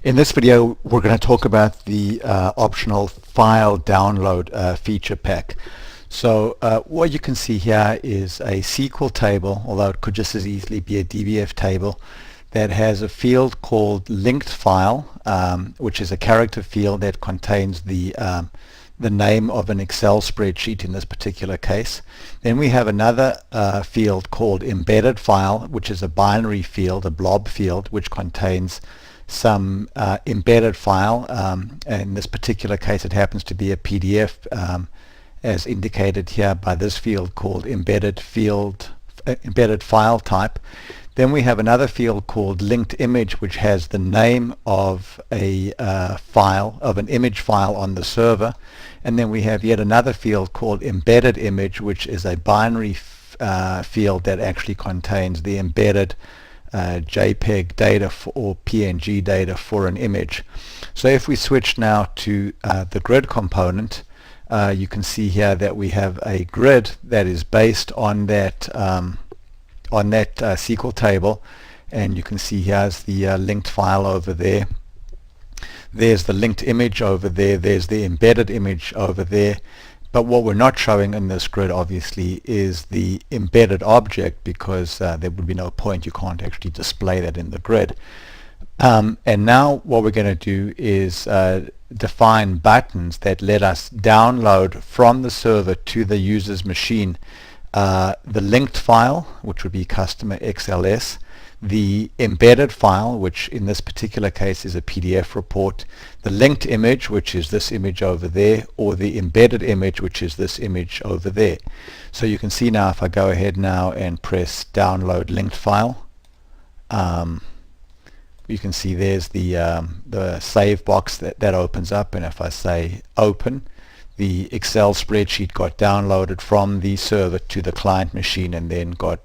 In this video, we're going to talk about the optional file download feature pack. So what you can see here is a SQL table, although it could just as easily be a DBF table, that has a field called linked file, which is a character field that contains the name of an Excel spreadsheet in this particular case. Then we have another field called embedded file, which is a binary field, a blob field, which contains some embedded file. In this particular case, it happens to be a PDF, as indicated here by this field called embedded file type. Then we have another field called linked image, which has the name of a file, of an image file on the server. And then we have yet another field called embedded image, which is a binary field that actually contains the embedded JPEG data or PNG data for an image. So if we switch now to the grid component, you can see here that we have a grid that is based on that SQL table, and you can see here's the linked file over there. There's the linked image over there. There's the embedded image over there. But what we're not showing in this grid, obviously, is the embedded object, because there would be no point. You can't actually display that in the grid. And now what we're going to do is define buttons that let us download from the server to the user's machine the linked file, which would be customer XLS, the embedded file, which in this particular case is a PDF report, the linked image, which is this image over there, or the embedded image, which is this image over there. So you can see now, if I go ahead now and press download linked file, you can see there's the save box that opens up, and if I say open, the Excel spreadsheet got downloaded from the server to the client machine and then got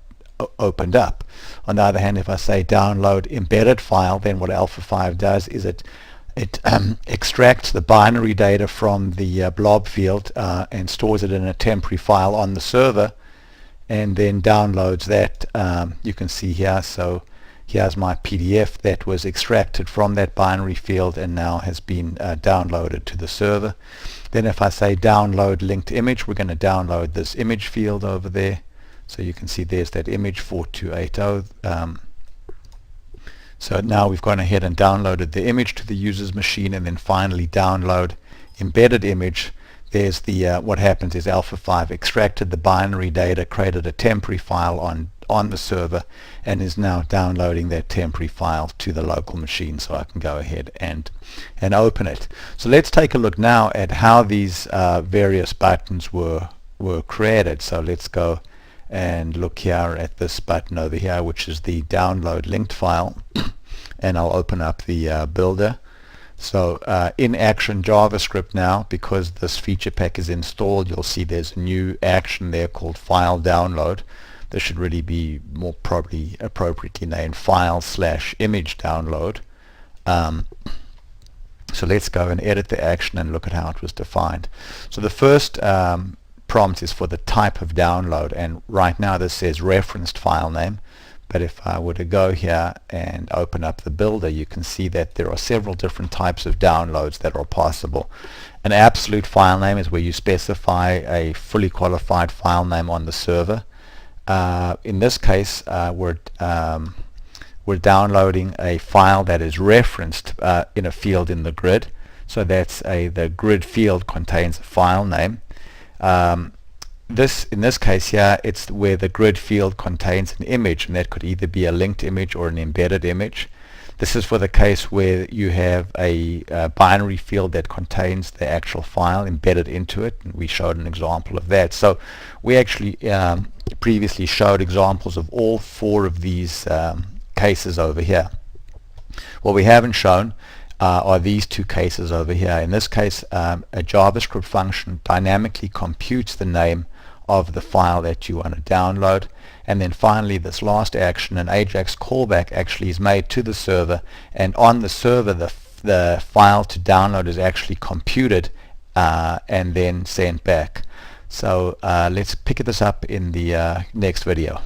opened up. On the other hand, if I say download embedded file, then what Alpha 5 does is it extracts the binary data from the blob field and stores it in a temporary file on the server, and then downloads that. You can see here, so here's my PDF that was extracted from that binary field and now has been downloaded to the server. Then if I say download linked image, we're going to download this image field over there. So you can see there's that image 4280. So now we've gone ahead and downloaded the image to the user's machine, and then finally download embedded image. There's the what happens is Alpha 5 extracted the binary data, created a temporary file on the server, and is now downloading that temporary file to the local machine, so I can go ahead and open it. So let's take a look now at how these various buttons were created. So let's go and look here at this button over here, which is the download linked file, and I'll open up the builder. So in action JavaScript now, because this feature pack is installed, you'll see there's a new action there called file download. This should really be more probably appropriately named file/image download. So let's go and edit the action and look at how it was defined. So the first prompt is for the type of download, and right now this says referenced file name. But if I were to go here and open up the builder, you can see that there are several different types of downloads that are possible. An absolute file name is where you specify a fully qualified file name on the server. In this case, we're downloading a file that is referenced in a field in the grid. So that's the grid field contains a file name. In this case here, it's where the grid field contains an image, and that could either be a linked image or an embedded image. This is for the case where you have a binary field that contains the actual file embedded into it, and we showed an example of that. So we actually previously showed examples of all four of these cases over here. What we haven't shown are these two cases over here. In this case, a JavaScript function dynamically computes the name of the file that you want to download, and then finally this last action, an AJAX callback, actually is made to the server, and on the server the file to download is actually computed and then sent back. So let's pick this up in the next video.